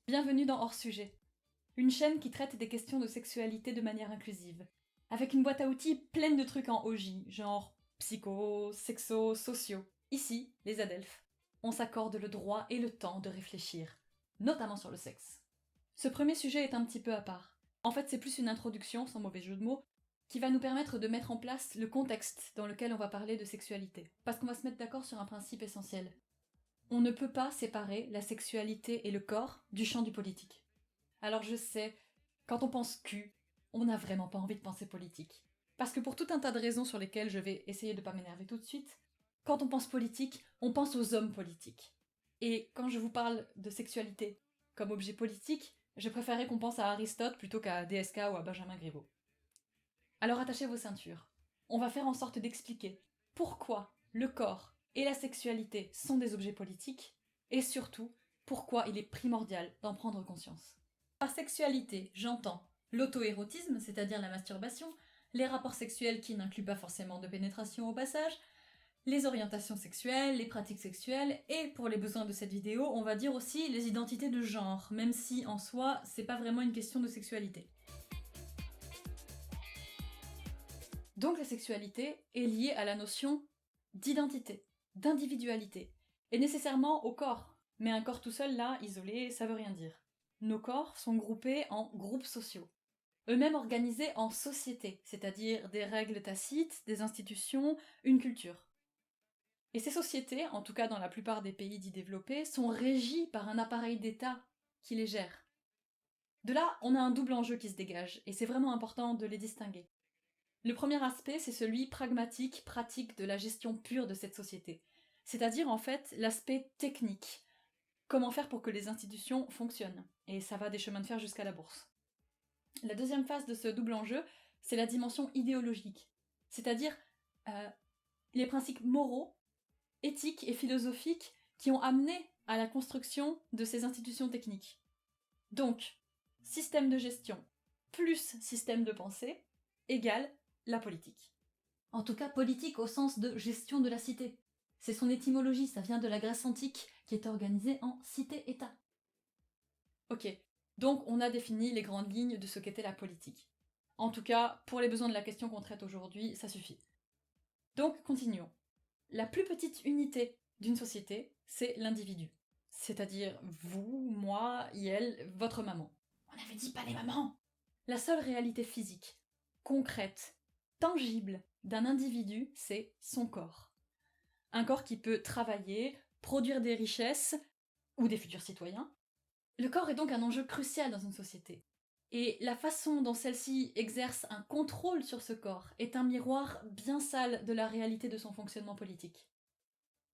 Bienvenue dans Hors Sujet, une chaîne qui traite des questions de sexualité de manière inclusive, avec une boîte à outils pleine de trucs en OJ, genre psycho, sexo, sociaux. Ici, les adelphes, on s'accorde le droit et le temps de réfléchir, notamment sur le sexe. Ce premier sujet est un petit peu à part. En fait, c'est plus une introduction, sans mauvais jeu de mots, qui va nous permettre de mettre en place le contexte dans lequel on va parler de sexualité. Parce qu'on va se mettre d'accord sur un principe essentiel. On ne peut pas séparer la sexualité et le corps du champ du politique. Alors je sais, quand on pense cul, on n'a vraiment pas envie de penser politique. Parce que pour tout un tas de raisons sur lesquelles je vais essayer de pas m'énerver tout de suite, quand on pense politique, on pense aux hommes politiques. Et quand je vous parle de sexualité comme objet politique, je préférerais qu'on pense à Aristote plutôt qu'à DSK ou à Benjamin Griveaux. Alors attachez vos ceintures. On va faire en sorte d'expliquer pourquoi le corps et la sexualité sont des objets politiques, et surtout, pourquoi il est primordial d'en prendre conscience. Par sexualité, j'entends l'auto-érotisme, c'est-à-dire la masturbation, les rapports sexuels qui n'incluent pas forcément de pénétration au passage, les orientations sexuelles, les pratiques sexuelles, et pour les besoins de cette vidéo, on va dire aussi les identités de genre, même si en soi, c'est pas vraiment une question de sexualité. Donc la sexualité est liée à la notion d'identité, d'individualité, et nécessairement au corps. Mais un corps tout seul, là, isolé, ça veut rien dire. Nos corps sont groupés en groupes sociaux, eux-mêmes organisés en sociétés, c'est-à-dire des règles tacites, des institutions, une culture. Et ces sociétés, en tout cas dans la plupart des pays dits développés, sont régies par un appareil d'État qui les gère. De là, on a un double enjeu qui se dégage, et c'est vraiment important de les distinguer. Le premier aspect, c'est celui pragmatique, pratique de la gestion pure de cette société. C'est-à-dire, en fait, l'aspect technique. Comment faire pour que les institutions fonctionnent. Et ça va des chemins de fer jusqu'à la bourse. La deuxième phase de ce double enjeu, c'est la dimension idéologique. C'est-à-dire les principes moraux, éthiques et philosophiques qui ont amené à la construction de ces institutions techniques. Donc, système de gestion plus système de pensée égale la politique. En tout cas, politique au sens de gestion de la cité. C'est son étymologie, ça vient de la Grèce antique, qui était organisée en cité-État. Ok, donc on a défini les grandes lignes de ce qu'était la politique. En tout cas, pour les besoins de la question qu'on traite aujourd'hui, ça suffit. Donc, continuons. La plus petite unité d'une société, c'est l'individu. C'est-à-dire vous, moi, elle, votre maman. On avait dit pas les mamans! La seule réalité physique, concrète, tangible d'un individu, c'est son corps. Un corps qui peut travailler, produire des richesses, ou des futurs citoyens. Le corps est donc un enjeu crucial dans une société. Et la façon dont celle-ci exerce un contrôle sur ce corps est un miroir bien sale de la réalité de son fonctionnement politique.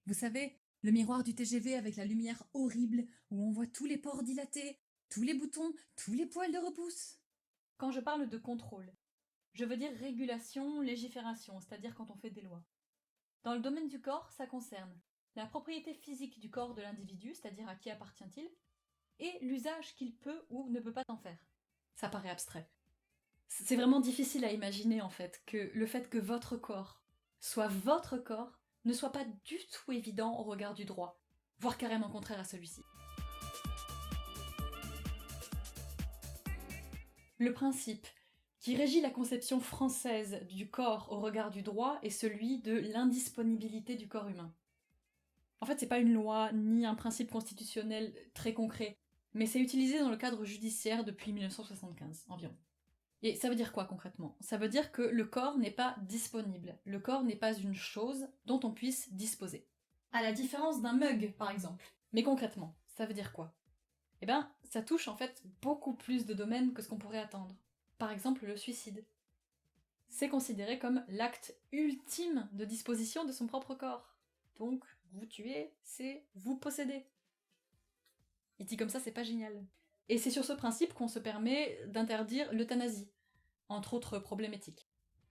Vous savez, le miroir du TGV avec la lumière horrible où on voit tous les pores dilatés, tous les boutons, tous les poils de repousse. Quand je parle de contrôle, je veux dire régulation, légifération, c'est-à-dire quand on fait des lois. Dans le domaine du corps, ça concerne la propriété physique du corps de l'individu, c'est-à-dire à qui appartient-il, et l'usage qu'il peut ou ne peut pas en faire. Ça paraît abstrait. C'est vraiment difficile à imaginer en fait, que le fait que votre corps soit votre corps ne soit pas du tout évident au regard du droit, voire carrément contraire à celui-ci. Le principe qui régit la conception française du corps au regard du droit est celui de l'indisponibilité du corps humain. En fait, c'est pas une loi ni un principe constitutionnel très concret, mais c'est utilisé dans le cadre judiciaire depuis 1975 environ. Et ça veut dire quoi concrètement? Ça veut dire que le corps n'est pas disponible. Le corps n'est pas une chose dont on puisse disposer. À la différence d'un mug, par exemple. Mais concrètement, ça veut dire quoi? Eh ben, ça touche en fait beaucoup plus de domaines que ce qu'on pourrait attendre. Par exemple, le suicide. C'est considéré comme l'acte ultime de disposition de son propre corps. Donc, vous tuer, c'est vous posséder. Et dit comme ça, c'est pas génial. Et c'est sur ce principe qu'on se permet d'interdire l'euthanasie, entre autres problèmes éthiques.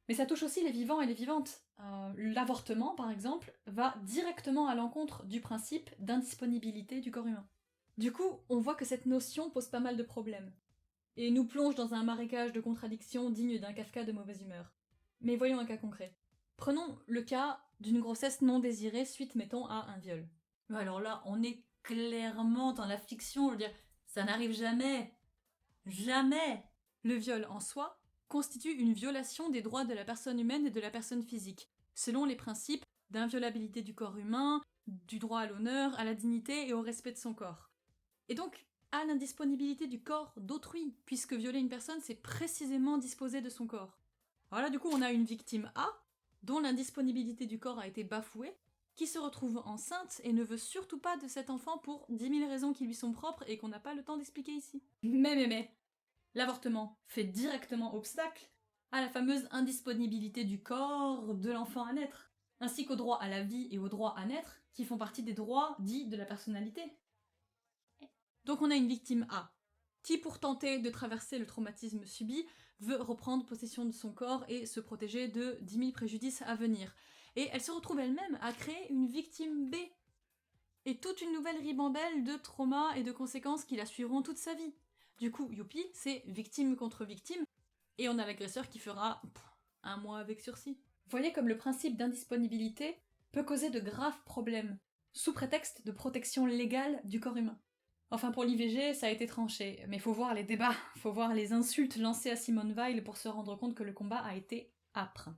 Mais ça touche aussi les vivants et les vivantes. L'avortement, par exemple, va directement à l'encontre du principe d'indisponibilité du corps humain. Du coup, on voit que cette notion pose pas mal de problèmes, et nous plonge dans un marécage de contradictions digne d'un Kafka de mauvaise humeur. Mais voyons un cas concret. Prenons le cas d'une grossesse non désirée suite, mettons, à un viol. Alors là, on est clairement dans la fiction, je veux dire, ça n'arrive jamais. Jamais. Le viol en soi constitue une violation des droits de la personne humaine et de la personne physique, selon les principes d'inviolabilité du corps humain, du droit à l'honneur, à la dignité et au respect de son corps. Et donc, à l'indisponibilité du corps d'autrui, puisque violer une personne, c'est précisément disposer de son corps. Alors là, du coup, on a une victime A, dont l'indisponibilité du corps a été bafouée, qui se retrouve enceinte et ne veut surtout pas de cet enfant pour 10 000 raisons qui lui sont propres et qu'on n'a pas le temps d'expliquer ici. Mais, l'avortement fait directement obstacle à la fameuse indisponibilité du corps de l'enfant à naître, ainsi qu'au droit à la vie et au droit à naître, qui font partie des droits dits de la personnalité. Donc on a une victime A, qui pour tenter de traverser le traumatisme subi, veut reprendre possession de son corps et se protéger de 10 000 préjudices à venir. Et elle se retrouve elle-même à créer une victime B. Et toute une nouvelle ribambelle de traumas et de conséquences qui la suivront toute sa vie. Du coup, youpi, c'est victime contre victime, et on a l'agresseur qui fera 1 mois avec sursis. Voyez comme le principe d'indisponibilité peut causer de graves problèmes, sous prétexte de protection légale du corps humain. Enfin, pour l'IVG, ça a été tranché, mais faut voir les débats, faut voir les insultes lancées à Simone Veil pour se rendre compte que le combat a été âpre.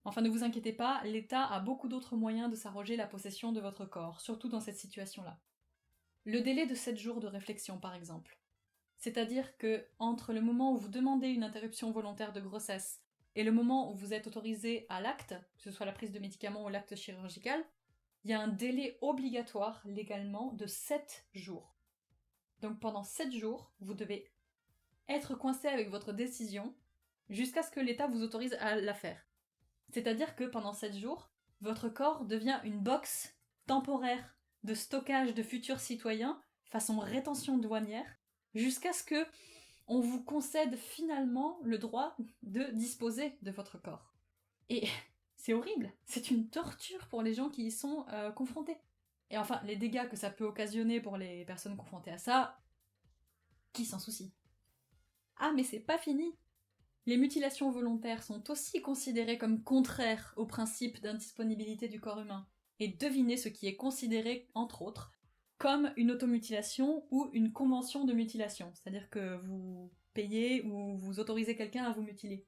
Enfin, ne vous inquiétez pas, l'État a beaucoup d'autres moyens de s'arroger la possession de votre corps, surtout dans cette situation-là. Le délai de 7 jours de réflexion, par exemple. C'est-à-dire que, entre le moment où vous demandez une interruption volontaire de grossesse et le moment où vous êtes autorisé à l'acte, que ce soit la prise de médicaments ou l'acte chirurgical, il y a un délai obligatoire, légalement, de 7 jours. Donc pendant 7 jours, vous devez être coincé avec votre décision jusqu'à ce que l'État vous autorise à la faire. C'est-à-dire que pendant 7 jours, votre corps devient une box temporaire de stockage de futurs citoyens façon rétention douanière jusqu'à ce que on vous concède finalement le droit de disposer de votre corps. Et c'est horrible, c'est une torture pour les gens qui y sont confrontés. Et enfin, les dégâts que ça peut occasionner pour les personnes confrontées à ça, qui s'en soucie? Ah, mais c'est pas fini! Les mutilations volontaires sont aussi considérées comme contraires au principe d'indisponibilité du corps humain. Et devinez ce qui est considéré, entre autres, comme une automutilation ou une convention de mutilation, c'est-à-dire que vous payez ou vous autorisez quelqu'un à vous mutiler.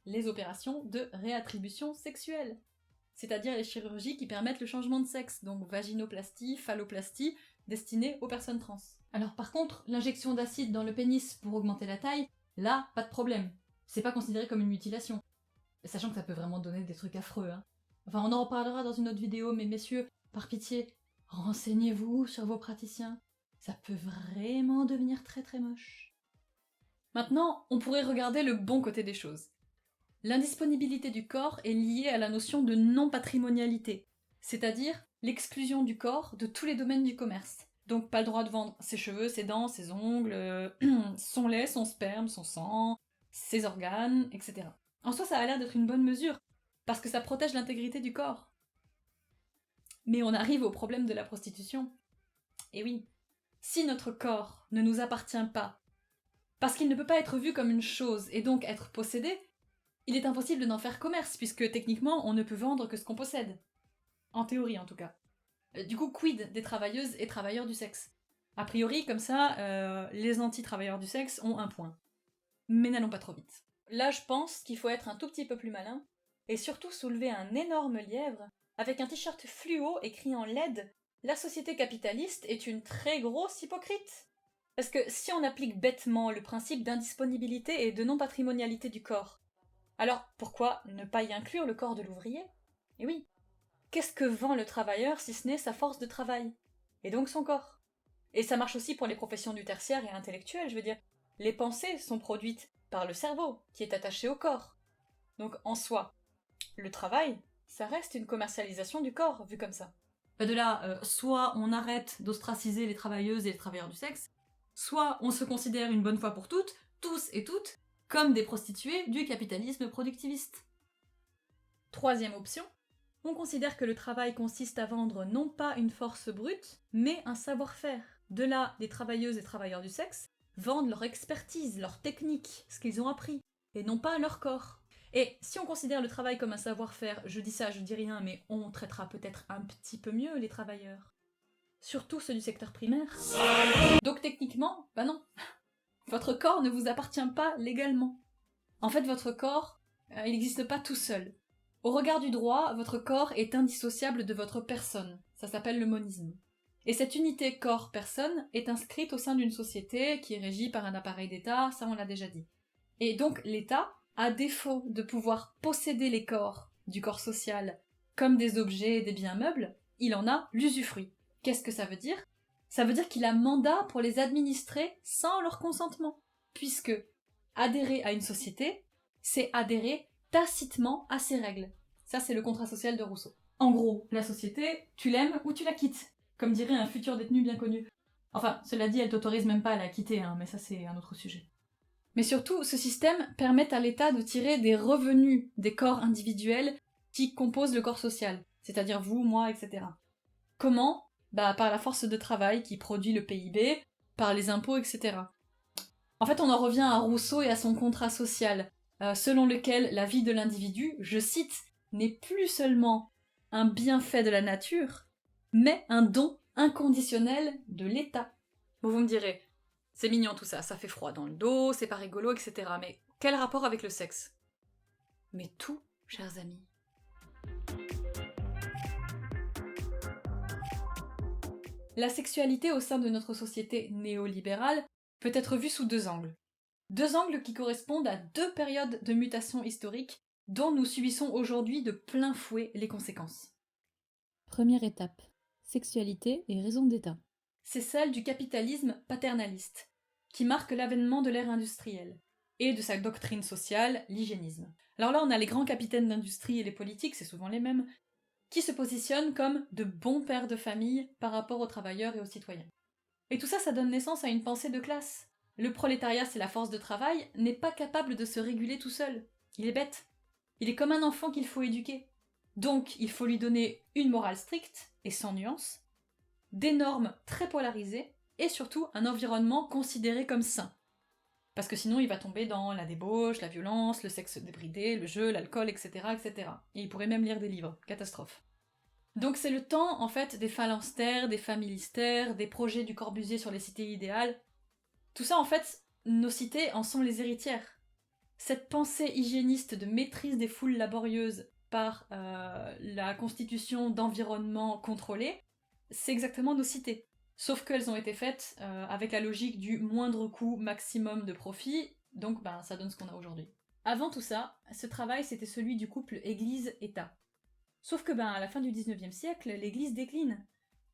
Les opérations de réattribution sexuelle, c'est-à-dire les chirurgies qui permettent le changement de sexe, donc vaginoplastie, phalloplastie, destinées aux personnes trans. Alors par contre, l'injection d'acide dans le pénis pour augmenter la taille, là, pas de problème. C'est pas considéré comme une mutilation. Sachant que ça peut vraiment donner des trucs affreux, hein. Enfin, on en reparlera dans une autre vidéo, mais messieurs, par pitié, renseignez-vous sur vos praticiens. Ça peut vraiment devenir très très moche. Maintenant, on pourrait regarder le bon côté des choses. L'indisponibilité du corps est liée à la notion de non-patrimonialité, c'est-à-dire l'exclusion du corps de tous les domaines du commerce. Donc pas le droit de vendre ses cheveux, ses dents, ses ongles, son lait, son sperme, son sang, ses organes, etc. En soi, ça a l'air d'être une bonne mesure, parce que ça protège l'intégrité du corps. Mais on arrive au problème de la prostitution. Et oui, si notre corps ne nous appartient pas, parce qu'il ne peut pas être vu comme une chose et donc être possédé, il est impossible d'en faire commerce, puisque techniquement on ne peut vendre que ce qu'on possède. En théorie en tout cas. Du coup, quid des travailleuses et travailleurs du sexe? A priori, comme ça, les anti-travailleurs du sexe ont un point. Mais n'allons pas trop vite. Là, je pense qu'il faut être un tout petit peu plus malin, et surtout soulever un énorme lièvre, avec un t-shirt fluo écrit en LED « La société capitaliste est une très grosse hypocrite ». Parce que si on applique bêtement le principe d'indisponibilité et de non-patrimonialité du corps, alors pourquoi ne pas y inclure le corps de l'ouvrier? Et oui, qu'est-ce que vend le travailleur si ce n'est sa force de travail? Et donc son corps. Et ça marche aussi pour les professions du tertiaire et intellectuelles, je veux dire. Les pensées sont produites par le cerveau, qui est attaché au corps. Donc en soi, le travail, ça reste une commercialisation du corps, vu comme ça. De là, soit on arrête d'ostraciser les travailleuses et les travailleurs du sexe, soit on se considère une bonne fois pour toutes, tous et toutes, comme des prostituées du capitalisme productiviste. Troisième option, on considère que le travail consiste à vendre non pas une force brute, mais un savoir-faire. De là, les travailleuses et travailleurs du sexe vendent leur expertise, leur technique, ce qu'ils ont appris, et non pas leur corps. Et si on considère le travail comme un savoir-faire, je dis ça, je dis rien, mais on traitera peut-être un petit peu mieux les travailleurs. surtout ceux du secteur primaire. Donc techniquement, bah non, votre corps ne vous appartient pas légalement. En fait, votre corps, il n'existe pas tout seul. Au regard du droit, votre corps est indissociable de votre personne. Ça s'appelle le monisme. Et cette unité corps-personne est inscrite au sein d'une société qui est régie par un appareil d'État, ça on l'a déjà dit. Et donc l'État, à défaut de pouvoir posséder les corps du corps social comme des objets et des biens meubles, il en a l'usufruit. Qu'est-ce que ça veut dire ? Ça veut dire qu'il a mandat pour les administrer sans leur consentement, puisque adhérer à une société, c'est adhérer tacitement à ses règles. Ça, c'est le contrat social de Rousseau. En gros, la société, tu l'aimes ou tu la quittes, comme dirait un futur détenu bien connu. Enfin, cela dit, elle t'autorise même pas à la quitter, mais ça c'est un autre sujet. Mais surtout, ce système permet à l'État de tirer des revenus des corps individuels qui composent le corps social, c'est-à-dire vous, moi, etc. Comment ? Par la force de travail qui produit le PIB, par les impôts, etc. En fait, on en revient à Rousseau et à son contrat social, selon lequel la vie de l'individu, je cite, n'est plus seulement un bienfait de la nature, mais un don inconditionnel de l'État. Bon, vous me direz, c'est mignon tout ça, ça fait froid dans le dos, c'est pas rigolo, etc. Mais quel rapport avec le sexe ? Mais tout, chers amis. La sexualité au sein de notre société néolibérale peut être vue sous deux angles. Deux angles qui correspondent à deux périodes de mutation historique dont nous subissons aujourd'hui de plein fouet les conséquences. Première étape. Sexualité et raison d'État. C'est celle du capitalisme paternaliste, qui marque l'avènement de l'ère industrielle, et de sa doctrine sociale, l'hygiénisme. Alors là, on a les grands capitaines d'industrie et les politiques, c'est souvent les mêmes, qui se positionnent comme de bons pères de famille par rapport aux travailleurs et aux citoyens. Et tout ça, ça donne naissance à une pensée de classe. Le prolétariat, c'est la force de travail, n'est pas capable de se réguler tout seul. Il est bête. Il est comme un enfant qu'il faut éduquer. Donc, il faut lui donner une morale stricte et sans nuance, des normes très polarisées, et surtout un environnement considéré comme sain. Parce que sinon, il va tomber dans la débauche, la violence, le sexe débridé, le jeu, l'alcool, etc., etc. Et il pourrait même lire des livres. Catastrophe. Donc c'est le temps, en fait, des phalanstères, des familistères, des projets du Corbusier sur les cités idéales. Tout ça, en fait, nos cités en sont les héritières. Cette pensée hygiéniste de maîtrise des foules laborieuses par la constitution d'environnements contrôlés, c'est exactement nos cités. Sauf qu'elles ont été faites avec la logique du moindre coût maximum de profit, donc ça donne ce qu'on a aujourd'hui. Avant tout ça, ce travail c'était celui du couple Église-État. Sauf que à la fin du XIXe siècle, l'Église décline,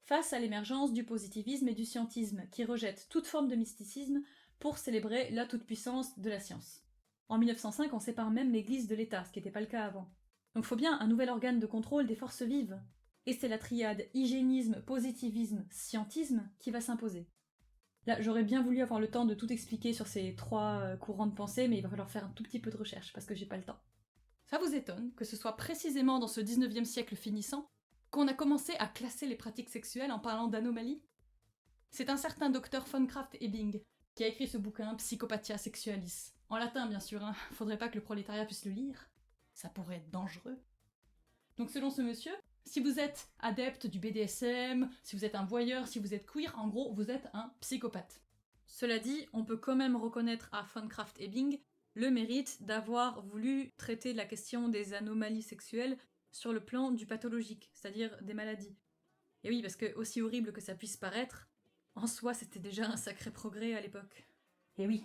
face à l'émergence du positivisme et du scientisme, qui rejettent toute forme de mysticisme pour célébrer la toute-puissance de la science. En 1905, on sépare même l'Église de l'État, ce qui n'était pas le cas avant. Donc faut bien un nouvel organe de contrôle des forces vives. Et c'est la triade hygiénisme, positivisme, scientisme qui va s'imposer. Là, j'aurais bien voulu avoir le temps de tout expliquer sur ces trois courants de pensée, mais il va falloir faire un tout petit peu de recherche, parce que j'ai pas le temps. Ça vous étonne que ce soit précisément dans ce 19e siècle finissant qu'on a commencé à classer les pratiques sexuelles en parlant d'anomalies ? C'est un certain docteur von Krafft-Ebing qui a écrit ce bouquin Psychopathia Sexualis. En latin, bien sûr, faudrait pas que le prolétariat puisse le lire. Ça pourrait être dangereux. Donc selon ce monsieur, si vous êtes adepte du BDSM, si vous êtes un voyeur, si vous êtes queer, en gros, vous êtes un psychopathe. Cela dit, on peut quand même reconnaître à von Krafft-Ebing le mérite d'avoir voulu traiter la question des anomalies sexuelles sur le plan du pathologique, c'est-à-dire des maladies. Et oui, parce que aussi horrible que ça puisse paraître, en soi c'était déjà un sacré progrès à l'époque. Et oui,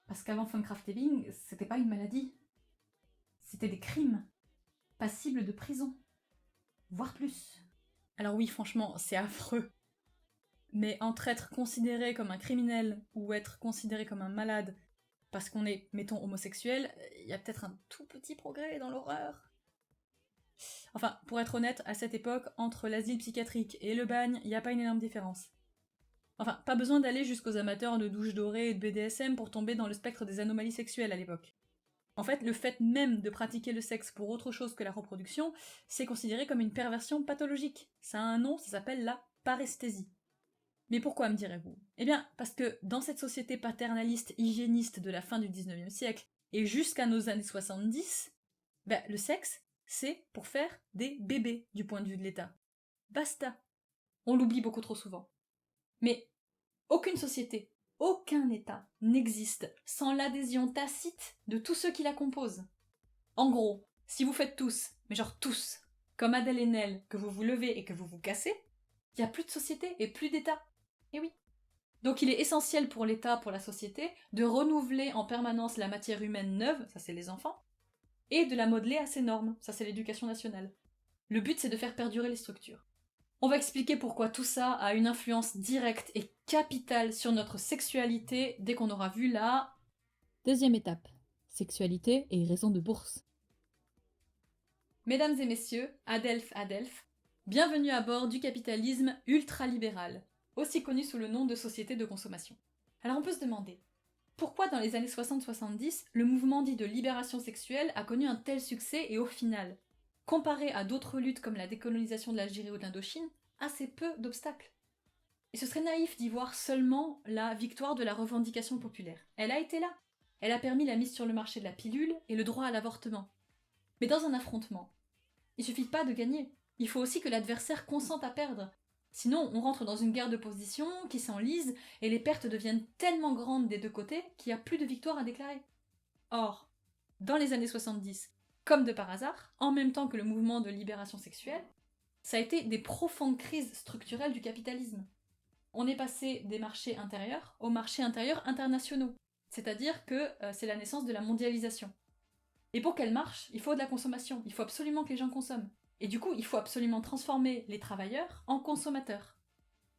parce qu'avant von Krafft-Ebing, c'était pas une maladie. C'était des crimes, passibles de prison. Voire plus. Alors oui, franchement, c'est affreux. Mais entre être considéré comme un criminel ou être considéré comme un malade parce qu'on est, mettons, homosexuel, il y a peut-être un tout petit progrès dans l'horreur. Enfin, pour être honnête, à cette époque, entre l'asile psychiatrique et le bagne, il n'y a pas une énorme différence. Enfin, pas besoin d'aller jusqu'aux amateurs de douches dorées et de BDSM pour tomber dans le spectre des anomalies sexuelles à l'époque. En fait, le fait même de pratiquer le sexe pour autre chose que la reproduction, c'est considéré comme une perversion pathologique. Ça a un nom, ça s'appelle la paresthésie. Mais pourquoi, me direz-vous ? Eh bien, parce que dans cette société paternaliste hygiéniste de la fin du 19e siècle, et jusqu'à nos années 70, le sexe, c'est pour faire des bébés du point de vue de l'État. Basta. On l'oublie beaucoup trop souvent. Mais aucune société, aucun État n'existe sans l'adhésion tacite de tous ceux qui la composent. En gros, si vous faites tous, mais genre tous, comme Adèle Haenel, que vous vous levez et que vous vous cassez, il n'y a plus de société et plus d'État. Et oui. Donc il est essentiel pour l'État, pour la société, de renouveler en permanence la matière humaine neuve, ça c'est les enfants, et de la modeler à ses normes, ça c'est l'éducation nationale. Le but c'est de faire perdurer les structures. On va expliquer pourquoi tout ça a une influence directe et capitale sur notre sexualité dès qu'on aura vu la... Deuxième étape. Sexualité et raison de bourse. Mesdames et messieurs, Adelphes, bienvenue à bord du capitalisme ultralibéral, aussi connu sous le nom de société de consommation. Alors on peut se demander, pourquoi dans les années 60-70, le mouvement dit de libération sexuelle a connu un tel succès et au final, comparé à d'autres luttes comme la décolonisation de l'Algérie ou de l'Indochine, assez peu d'obstacles. Et ce serait naïf d'y voir seulement la victoire de la revendication populaire. Elle a été là. Elle a permis la mise sur le marché de la pilule et le droit à l'avortement. Mais dans un affrontement, il suffit pas de gagner. Il faut aussi que l'adversaire consente à perdre. Sinon, on rentre dans une guerre de position qui s'enlise et les pertes deviennent tellement grandes des deux côtés qu'il n'y a plus de victoire à déclarer. Or, dans les années 70, comme de par hasard, en même temps que le mouvement de libération sexuelle, ça a été des profondes crises structurelles du capitalisme. On est passé des marchés intérieurs aux marchés intérieurs internationaux, c'est-à-dire que c'est la naissance de la mondialisation. Et pour qu'elle marche, il faut de la consommation, il faut absolument que les gens consomment. Et du coup, il faut absolument transformer les travailleurs en consommateurs.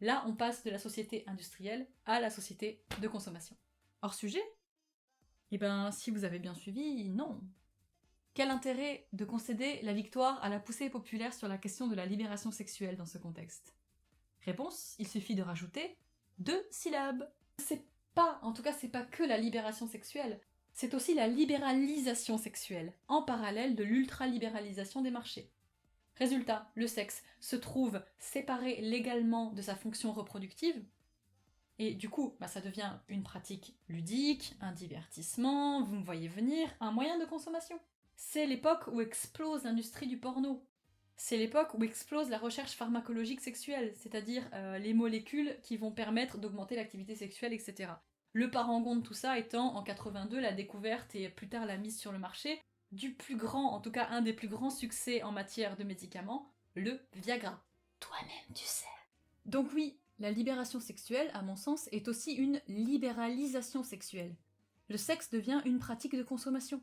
Là, on passe de la société industrielle à la société de consommation. Hors sujet ? Eh ben, si vous avez bien suivi, non. Quel intérêt de concéder la victoire à la poussée populaire sur la question de la libération sexuelle dans ce contexte ? Réponse, il suffit de rajouter 2 syllabes. C'est pas que la libération sexuelle, c'est aussi la libéralisation sexuelle, en parallèle de l'ultralibéralisation des marchés. Résultat, le sexe se trouve séparé légalement de sa fonction reproductive, et du coup, ça devient une pratique ludique, un divertissement, vous me voyez venir, un moyen de consommation. C'est l'époque où explose l'industrie du porno. C'est l'époque où explose la recherche pharmacologique sexuelle, c'est-à-dire les molécules qui vont permettre d'augmenter l'activité sexuelle, etc. Le parangon de tout ça étant, en 82, la découverte et plus tard la mise sur le marché du plus grand, en tout cas un des plus grands succès en matière de médicaments, le Viagra. Toi-même, tu sais. Donc oui, la libération sexuelle, à mon sens, est aussi une libéralisation sexuelle. Le sexe devient une pratique de consommation.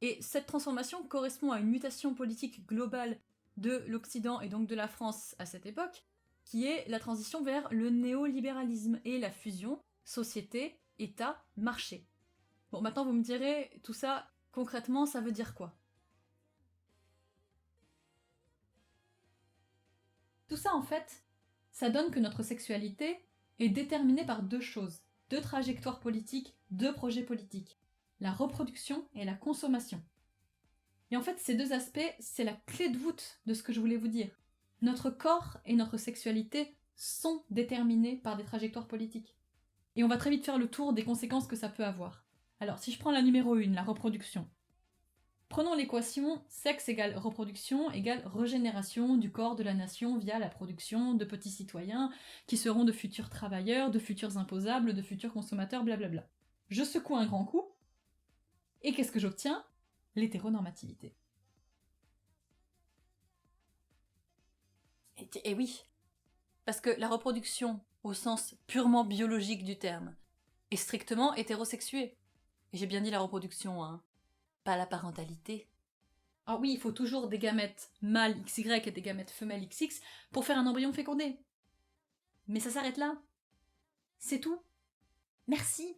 Et cette transformation correspond à une mutation politique globale de l'Occident et donc de la France à cette époque, qui est la transition vers le néolibéralisme et la fusion société, État, marché. Bon, maintenant vous me direz, tout ça, concrètement, ça veut dire quoi ? Tout ça, en fait, ça donne que notre sexualité est déterminée par 2 choses, 2 trajectoires politiques, 2 projets politiques, la reproduction et la consommation. Et en fait, ces 2 aspects, c'est la clé de voûte de ce que je voulais vous dire. Notre corps et notre sexualité sont déterminés par des trajectoires politiques. Et on va très vite faire le tour des conséquences que ça peut avoir. Alors, si je prends la numéro 1, la reproduction. Prenons l'équation sexe égale reproduction égale régénération du corps de la nation via la production de petits citoyens qui seront de futurs travailleurs, de futurs imposables, de futurs consommateurs, blablabla. Je secoue un grand coup, et qu'est-ce que j'obtiens ? L'hétéronormativité. Et oui, parce que la reproduction, au sens purement biologique du terme, est strictement hétérosexuée. Et j'ai bien dit la reproduction, hein, pas la parentalité. Ah oui, il faut toujours des gamètes mâles XY et des gamètes femelles XX pour faire un embryon fécondé. Mais ça s'arrête là. C'est tout. Merci.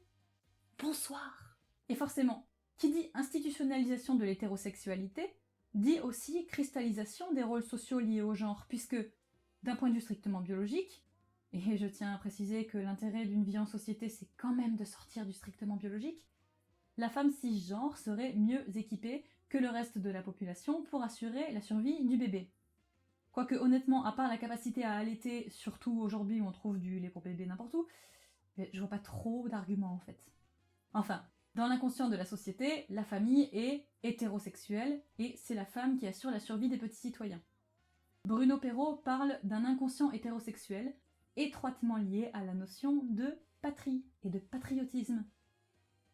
Bonsoir. Et forcément, qui dit institutionnalisation de l'hétérosexualité, dit aussi cristallisation des rôles sociaux liés au genre, puisque, d'un point de vue strictement biologique, et je tiens à préciser que l'intérêt d'une vie en société, c'est quand même de sortir du strictement biologique, la femme cisgenre serait mieux équipée que le reste de la population pour assurer la survie du bébé. Quoique honnêtement, à part la capacité à allaiter, surtout aujourd'hui où on trouve du lait pour bébé n'importe où, je vois pas trop d'arguments en fait. Enfin, dans l'inconscient de la société, la famille est hétérosexuelle et c'est la femme qui assure la survie des petits citoyens. Bruno Perrault parle d'un inconscient hétérosexuel étroitement lié à la notion de patrie et de patriotisme.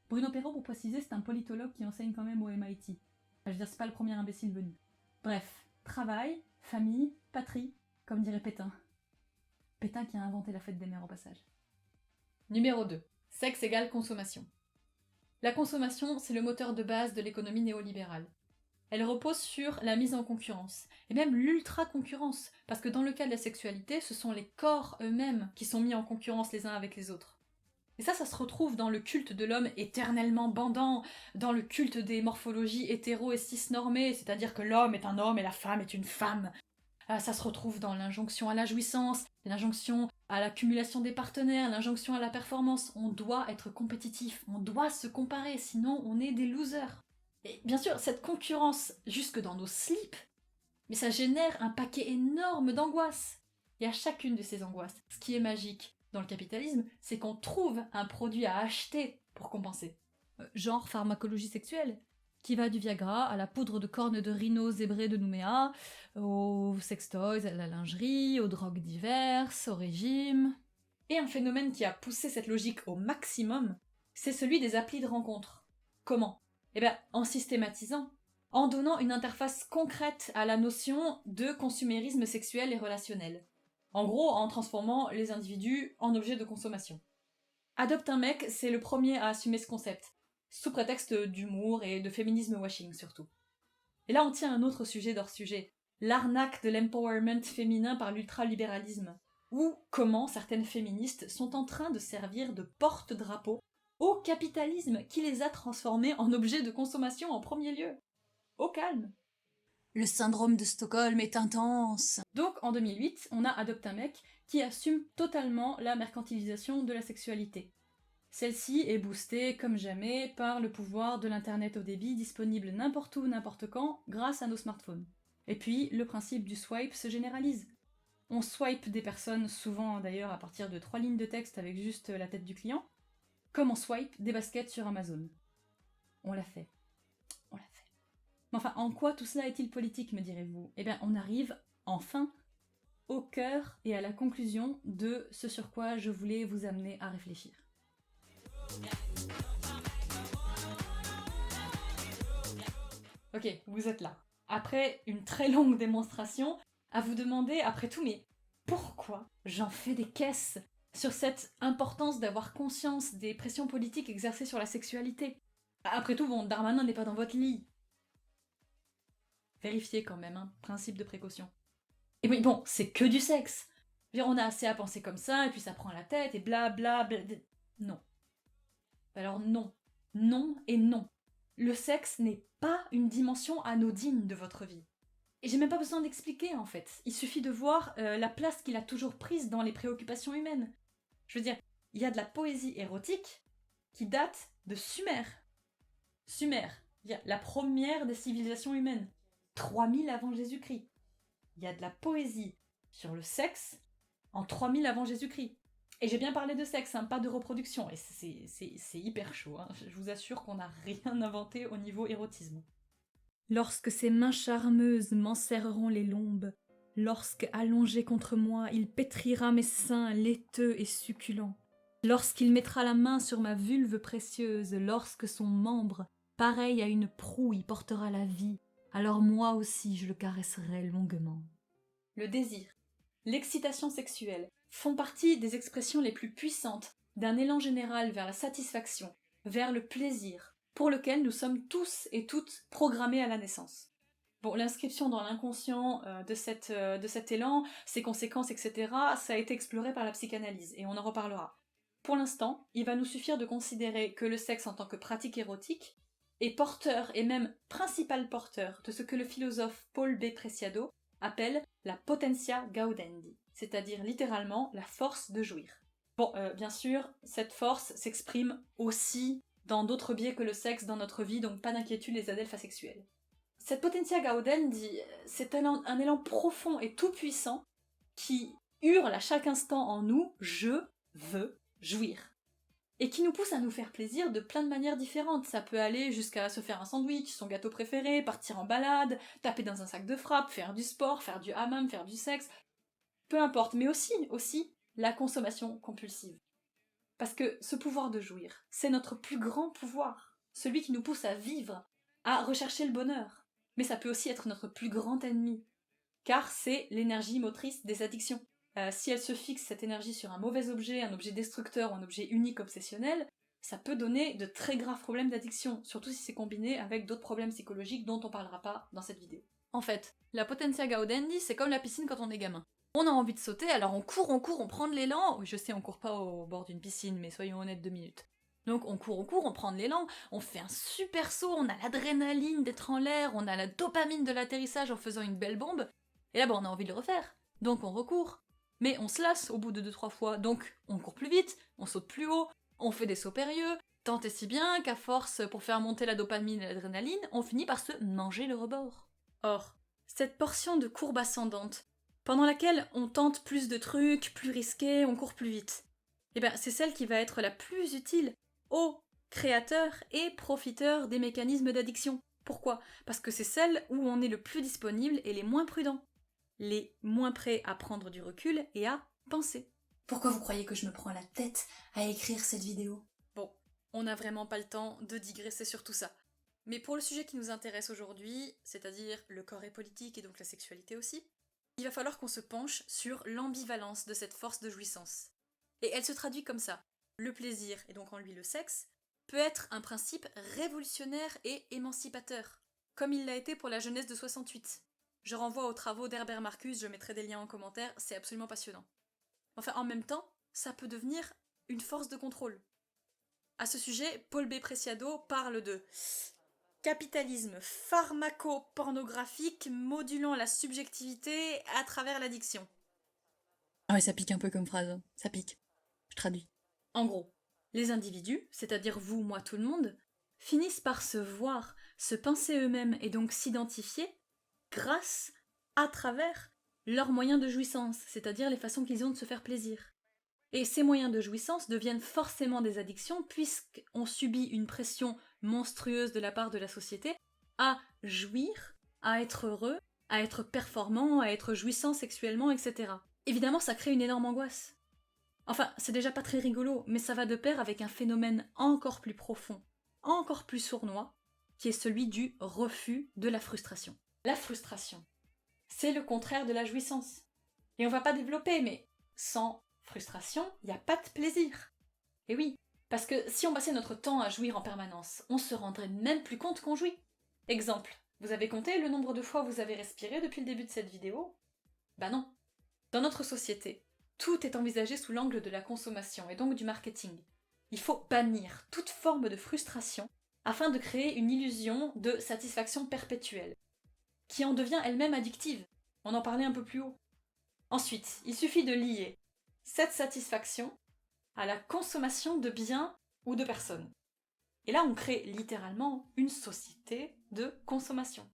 Bruno Perrault, pour préciser, c'est un politologue qui enseigne quand même au MIT. Enfin, je veux dire, c'est pas le premier imbécile venu. Bref, travail, famille, patrie, comme dirait Pétain. Pétain qui a inventé la fête des mères au passage. Numéro 2. Sexe égale consommation. La consommation, c'est le moteur de base de l'économie néolibérale. Elle repose sur la mise en concurrence, et même l'ultra-concurrence, parce que dans le cas de la sexualité, ce sont les corps eux-mêmes qui sont mis en concurrence les uns avec les autres. Et ça se retrouve dans le culte de l'homme éternellement bandant, dans le culte des morphologies hétéro et cisnormées, c'est-à-dire que l'homme est un homme et la femme est une femme. Ça se retrouve dans l'injonction à la jouissance, l'injonction à l'accumulation des partenaires, l'injonction à la performance. On doit être compétitif, on doit se comparer, sinon on est des losers. Et bien sûr, cette concurrence jusque dans nos slips, mais ça génère un paquet énorme d'angoisses. Et à chacune de ces angoisses, ce qui est magique dans le capitalisme, c'est qu'on trouve un produit à acheter pour compenser. Genre pharmacologie sexuelle, qui va du Viagra à la poudre de cornes de rhino zébré de Nouméa, aux sextoys, à la lingerie, aux drogues diverses, au régime. Et un phénomène qui a poussé cette logique au maximum, c'est celui des applis de rencontres. Comment ? Eh bien, en systématisant, en donnant une interface concrète à la notion de consumérisme sexuel et relationnel. En gros, en transformant les individus en objets de consommation. Adopte un mec, c'est le premier à assumer ce concept, sous prétexte d'humour et de féminisme washing surtout. Et là on tient un autre sujet d'hors sujet, l'arnaque de l'empowerment féminin par l'ultralibéralisme, ou comment certaines féministes sont en train de servir de porte-drapeau au capitalisme qui les a transformés en objets de consommation en premier lieu. Au calme. Le syndrome de Stockholm est intense. Donc en 2008, on a Adopte un mec qui assume totalement la mercantilisation de la sexualité. Celle-ci est boostée comme jamais par le pouvoir de l'internet au débit disponible n'importe où, n'importe quand, grâce à nos smartphones. Et puis, le principe du swipe se généralise. On swipe des personnes, souvent d'ailleurs à partir de 3 lignes de texte avec juste la tête du client, comme on swipe des baskets sur Amazon. On l'a fait. On l'a fait. Mais enfin, en quoi tout cela est-il politique, me direz-vous ? Eh bien, on arrive, enfin, au cœur et à la conclusion de ce sur quoi je voulais vous amener à réfléchir. Ok, vous êtes là. Après une très longue démonstration, à vous demander, après tout, mais pourquoi j'en fais des caisses sur cette importance d'avoir conscience des pressions politiques exercées sur la sexualité ? Après tout, bon, Darmanin n'est pas dans votre lit. Vérifiez quand même, hein, principe de précaution. Et oui, bon, c'est que du sexe. On a assez à penser comme ça, et puis ça prend la tête, et bla bla bla. Non. Alors non. Non et non. Le sexe n'est pas une dimension anodine de votre vie. Et j'ai même pas besoin d'expliquer, en fait. Il suffit de voir la place qu'il a toujours prise dans les préoccupations humaines. Je veux dire, il y a de la poésie érotique qui date de Sumer. Sumer, la première des civilisations humaines. 3000 avant Jésus-Christ. Il y a de la poésie sur le sexe en 3000 avant Jésus-Christ. Et j'ai bien parlé de sexe, hein, pas de reproduction. Et c'est hyper chaud, hein. Je vous assure qu'on n'a rien inventé au niveau érotisme. Lorsque ses mains charmeuses m'enserreront les lombes, lorsque, allongé contre moi, il pétrira mes seins laiteux et succulents, lorsqu'il mettra la main sur ma vulve précieuse, lorsque son membre, pareil à une proue, y portera la vie, alors moi aussi je le caresserai longuement. Le désir, l'excitation sexuelle font partie des expressions les plus puissantes d'un élan général vers la satisfaction, vers le plaisir, pour lequel nous sommes tous et toutes programmés à la naissance. Bon, l'inscription dans l'inconscient de cet élan, ses conséquences, etc., ça a été exploré par la psychanalyse, et on en reparlera. Pour l'instant, il va nous suffire de considérer que le sexe en tant que pratique érotique est porteur, et même principal porteur, de ce que le philosophe Paul B. Preciado appelle la potentia gaudendi, c'est-à-dire littéralement la force de jouir. Bon, bien sûr, cette force s'exprime aussi dans d'autres biais que le sexe dans notre vie, donc pas d'inquiétude les adelphes asexuels. Cette potentia gaudendi, c'est un élan profond et tout-puissant qui hurle à chaque instant en nous « je veux jouir ». et qui nous pousse à nous faire plaisir de plein de manières différentes. Ça peut aller jusqu'à se faire un sandwich, son gâteau préféré, partir en balade, taper dans un sac de frappe, faire du sport, faire du hammam, faire du sexe, peu importe, mais aussi la consommation compulsive. Parce que ce pouvoir de jouir, c'est notre plus grand pouvoir, celui qui nous pousse à vivre, à rechercher le bonheur. Mais ça peut aussi être notre plus grand ennemi, car c'est l'énergie motrice des addictions. Si elle se fixe cette énergie sur un mauvais objet, un objet destructeur ou un objet unique obsessionnel, ça peut donner de très graves problèmes d'addiction, surtout si c'est combiné avec d'autres problèmes psychologiques dont on parlera pas dans cette vidéo. En fait, la potentia gaudendi, c'est comme la piscine quand on est gamin. On a envie de sauter, alors on court, on prend de l'élan. Oui, je sais, on court pas au bord d'une piscine, mais soyons honnêtes 2 minutes. Donc on court, on prend de l'élan, on fait un super saut, on a l'adrénaline d'être en l'air, on a la dopamine de l'atterrissage en faisant une belle bombe, et là, on a envie de le refaire. Donc on recourt. Mais on se lasse au bout de 2-3 fois, donc on court plus vite, on saute plus haut, on fait des sauts périlleux, tant et si bien qu'à force, pour faire monter la dopamine et l'adrénaline, on finit par se manger le rebord. Or, cette portion de courbe ascendante, pendant laquelle on tente plus de trucs, plus risqués, on court plus vite, c'est celle qui va être la plus utile aux créateurs et profiteurs des mécanismes d'addiction. Pourquoi ? Parce que c'est celle où on est le plus disponible et les moins prudents, les moins prêts à prendre du recul et à penser. Pourquoi vous croyez que je me prends la tête à écrire cette vidéo ? Bon, on n'a vraiment pas le temps de digresser sur tout ça. Mais pour le sujet qui nous intéresse aujourd'hui, c'est-à-dire le corps et politique et donc la sexualité aussi, il va falloir qu'on se penche sur l'ambivalence de cette force de jouissance. Et elle se traduit comme ça. Le plaisir, et donc en lui le sexe, peut être un principe révolutionnaire et émancipateur, comme il l'a été pour la jeunesse de 68. Je renvoie aux travaux d'Herbert Marcuse, je mettrai des liens en commentaire, c'est absolument passionnant. Enfin, en même temps, ça peut devenir une force de contrôle. À ce sujet, Paul B. Preciado parle de capitalisme pharmaco-pornographique modulant la subjectivité à travers l'addiction. Ah ouais, ça pique un peu comme phrase, ça pique. Je traduis. En gros, les individus, c'est-à-dire vous, moi, tout le monde, finissent par se voir, se penser eux-mêmes et donc s'identifier grâce, à travers, leurs moyens de jouissance, c'est-à-dire les façons qu'ils ont de se faire plaisir. Et ces moyens de jouissance deviennent forcément des addictions puisqu'on subit une pression monstrueuse de la part de la société à jouir, à être heureux, à être performant, à être jouissant sexuellement, etc. Évidemment, ça crée une énorme angoisse. Enfin, c'est déjà pas très rigolo, mais ça va de pair avec un phénomène encore plus profond, encore plus sournois, qui est celui du refus de la frustration. La frustration, c'est le contraire de la jouissance. Et on va pas développer, mais sans frustration, il n'y a pas de plaisir. Et oui, parce que si on passait notre temps à jouir en permanence, on se rendrait même plus compte qu'on jouit. Exemple, vous avez compté le nombre de fois vous avez respiré depuis le début de cette vidéo ? Bah non. Dans notre société, tout est envisagé sous l'angle de la consommation et donc du marketing. Il faut bannir toute forme de frustration afin de créer une illusion de satisfaction perpétuelle, qui en devient elle-même addictive. On en parlait un peu plus haut. Ensuite, il suffit de lier cette satisfaction à la consommation de biens ou de personnes. Et là, on crée littéralement une société de consommation.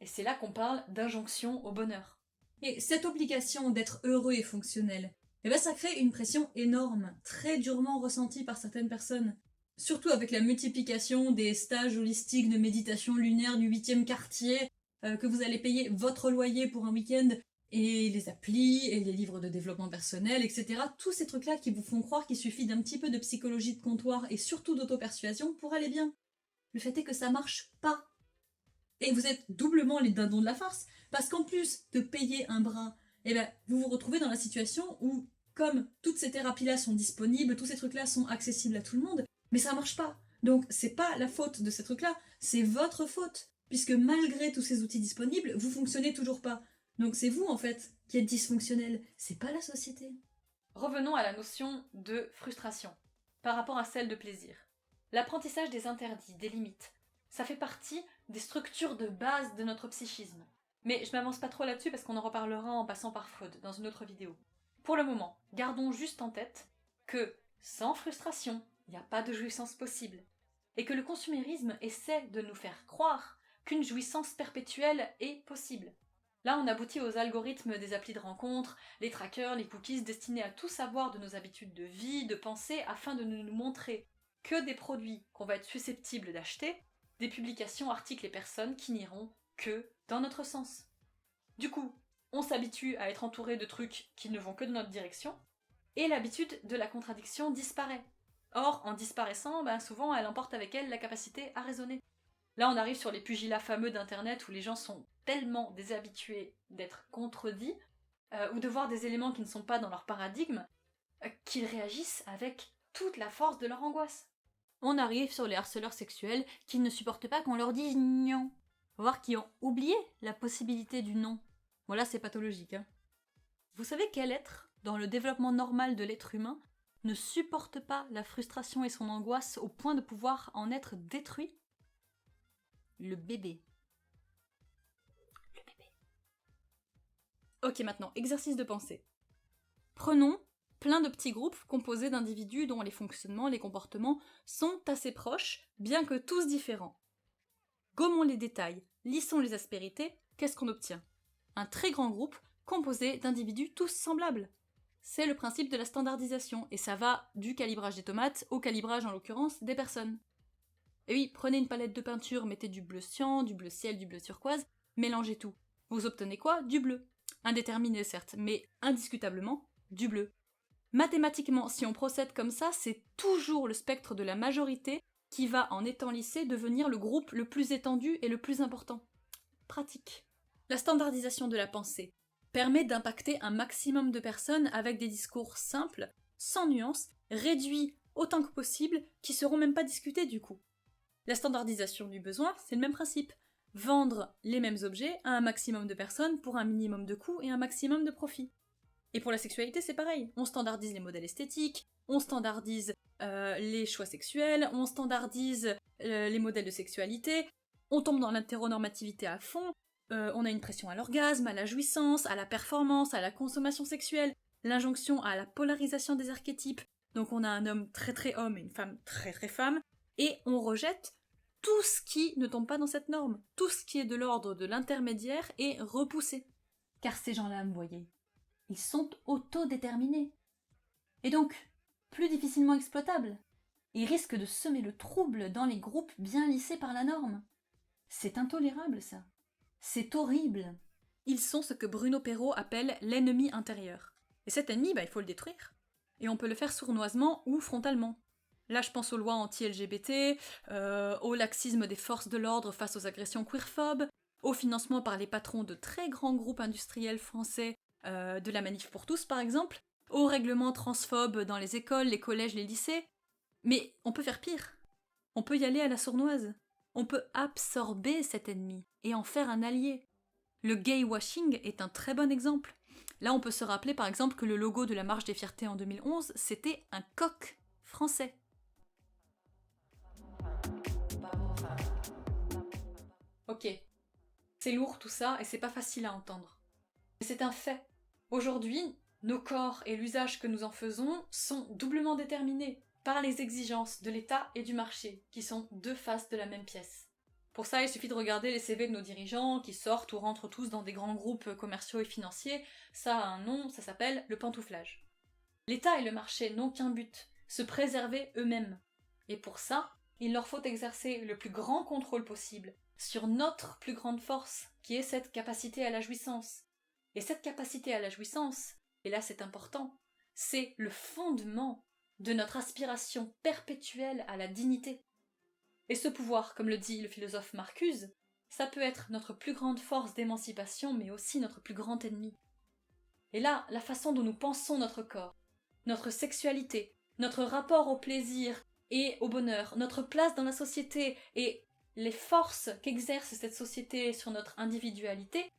Et c'est là qu'on parle d'injonction au bonheur. Et cette obligation d'être heureux et fonctionnel, ça crée une pression énorme, très durement ressentie par certaines personnes. Surtout avec la multiplication des stages holistiques de méditation lunaire du 8e quartier, que vous allez payer votre loyer pour un week-end, et les applis, et les livres de développement personnel, etc. Tous ces trucs-là qui vous font croire qu'il suffit d'un petit peu de psychologie de comptoir et surtout d'auto-persuasion pour aller bien. Le fait est que ça marche pas. Et vous êtes doublement les dindons de la farce, parce qu'en plus de payer un bras, vous vous retrouvez dans la situation où, comme toutes ces thérapies-là sont disponibles, tous ces trucs-là sont accessibles à tout le monde, mais ça marche pas. Donc c'est pas la faute de ces trucs-là, c'est votre faute. Puisque malgré tous ces outils disponibles, vous fonctionnez toujours pas. Donc c'est vous, en fait, qui êtes dysfonctionnel, c'est pas la société. Revenons à la notion de frustration, par rapport à celle de plaisir. L'apprentissage des interdits, des limites, ça fait partie des structures de base de notre psychisme. Mais je m'avance pas trop là-dessus parce qu'on en reparlera en passant par Freud dans une autre vidéo. Pour le moment, gardons juste en tête que, sans frustration, il n'y a pas de jouissance possible. Et que le consumérisme essaie de nous faire croire qu'une jouissance perpétuelle est possible. Là, on aboutit aux algorithmes des applis de rencontres, les trackers, les cookies destinés à tout savoir de nos habitudes de vie, de pensée, afin de ne nous montrer que des produits qu'on va être susceptibles d'acheter, des publications, articles et personnes qui n'iront que dans notre sens. Du coup, on s'habitue à être entouré de trucs qui ne vont que dans notre direction, et l'habitude de la contradiction disparaît. Or, en disparaissant, souvent elle emporte avec elle la capacité à raisonner. Là, on arrive sur les pugilats fameux d'internet où les gens sont tellement déshabitués d'être contredits, ou de voir des éléments qui ne sont pas dans leur paradigme, qu'ils réagissent avec toute la force de leur angoisse. On arrive sur les harceleurs sexuels qui ne supportent pas qu'on leur dise non, voire qui ont oublié la possibilité du non. Voilà, c'est pathologique. Vous savez quel être, dans le développement normal de l'être humain, ne supporte pas la frustration et son angoisse au point de pouvoir en être détruit? Le bébé. Le bébé. Ok, maintenant, exercice de pensée. Prenons plein de petits groupes composés d'individus dont les fonctionnements, les comportements sont assez proches, bien que tous différents. Gommons les détails, lissons les aspérités, qu'est-ce qu'on obtient? Un très grand groupe composé d'individus tous semblables. C'est le principe de la standardisation, et ça va du calibrage des tomates au calibrage, en l'occurrence, des personnes. Et oui, prenez une palette de peinture, mettez du bleu cyan, du bleu ciel, du bleu turquoise, mélangez tout. Vous obtenez quoi? Du bleu. Indéterminé certes, mais indiscutablement du bleu. Mathématiquement, si on procède comme ça, c'est toujours le spectre de la majorité qui va, en étant lissé, devenir le groupe le plus étendu et le plus important. Pratique. La standardisation de la pensée permet d'impacter un maximum de personnes avec des discours simples, sans nuances, réduits autant que possible, qui seront même pas discutés du coup. La standardisation du besoin, c'est le même principe. Vendre les mêmes objets à un maximum de personnes pour un minimum de coûts et un maximum de profit. Et pour la sexualité, c'est pareil. On standardise les modèles esthétiques, on standardise les choix sexuels, on standardise les modèles de sexualité, on tombe dans l'hétéronormativité à fond, on a une pression à l'orgasme, à la jouissance, à la performance, à la consommation sexuelle, l'injonction à la polarisation des archétypes. Donc on a un homme très très homme et une femme très très femme, et on rejette tout ce qui ne tombe pas dans cette norme. Tout ce qui est de l'ordre de l'intermédiaire est repoussé. Car ces gens-là, vous voyez, ils sont autodéterminés. Et donc, plus difficilement exploitables. Ils risquent de semer le trouble dans les groupes bien lissés par la norme. C'est intolérable, ça. C'est horrible. Ils sont ce que Bruno Perrault appelle l'ennemi intérieur. Et cet ennemi, il faut le détruire. Et on peut le faire sournoisement ou frontalement. Là, je pense aux lois anti-LGBT, au laxisme des forces de l'ordre face aux agressions queerphobes, au financement par les patrons de très grands groupes industriels français, de la Manif pour tous par exemple, aux règlements transphobes dans les écoles, les collèges, les lycées. Mais on peut faire pire. On peut y aller à la sournoise. On peut absorber cet ennemi et en faire un allié. Le gay washing est un très bon exemple. Là, on peut se rappeler par exemple que le logo de la Marche des Fiertés en 2011, c'était un coq français. Ok, c'est lourd tout ça et c'est pas facile à entendre. Mais c'est un fait. Aujourd'hui, nos corps et l'usage que nous en faisons sont doublement déterminés par les exigences de l'État et du marché, qui sont deux faces de la même pièce. Pour ça, il suffit de regarder les CV de nos dirigeants qui sortent ou rentrent tous dans des grands groupes commerciaux et financiers. Ça a un nom, ça s'appelle le pantouflage. L'État et le marché n'ont qu'un but, se préserver eux-mêmes. Et pour ça, il leur faut exercer le plus grand contrôle possible sur notre plus grande force, qui est cette capacité à la jouissance. Et cette capacité à la jouissance, et là c'est important, c'est le fondement de notre aspiration perpétuelle à la dignité. Et ce pouvoir, comme le dit le philosophe Marcuse, ça peut être notre plus grande force d'émancipation, mais aussi notre plus grand ennemi. Et là, la façon dont nous pensons notre corps, notre sexualité, notre rapport au plaisir et au bonheur, notre place dans la société et les forces qu'exerce cette société sur notre individualité,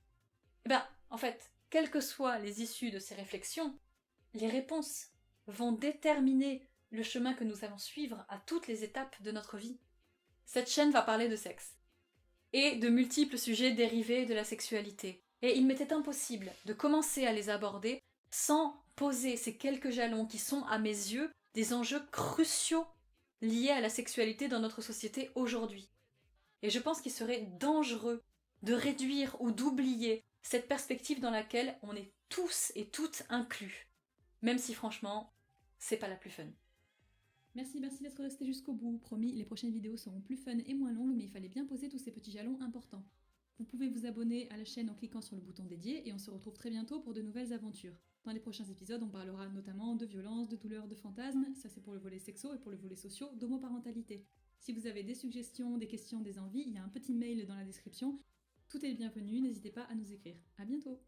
en fait, quelles que soient les issues de ces réflexions, les réponses vont déterminer le chemin que nous allons suivre à toutes les étapes de notre vie. Cette chaîne va parler de sexe et de multiples sujets dérivés de la sexualité. Et il m'était impossible de commencer à les aborder sans poser ces quelques jalons qui sont, à mes yeux, des enjeux cruciaux liés à la sexualité dans notre société aujourd'hui. Et je pense qu'il serait dangereux de réduire ou d'oublier Cette perspective dans laquelle on est tous et toutes inclus. Même si franchement, c'est pas la plus fun. Merci d'être resté jusqu'au bout. Promis, les prochaines vidéos seront plus fun et moins longues, mais il fallait bien poser tous ces petits jalons importants. Vous pouvez vous abonner à la chaîne en cliquant sur le bouton dédié et on se retrouve très bientôt pour de nouvelles aventures. Dans les prochains épisodes, on parlera notamment de violence, de douleur, de fantasmes, ça c'est pour le volet sexo et pour le volet socio, d'homoparentalité. Si vous avez des suggestions, des questions, des envies, il y a un petit mail dans la description. Tout est le bienvenu, n'hésitez pas à nous écrire. À bientôt!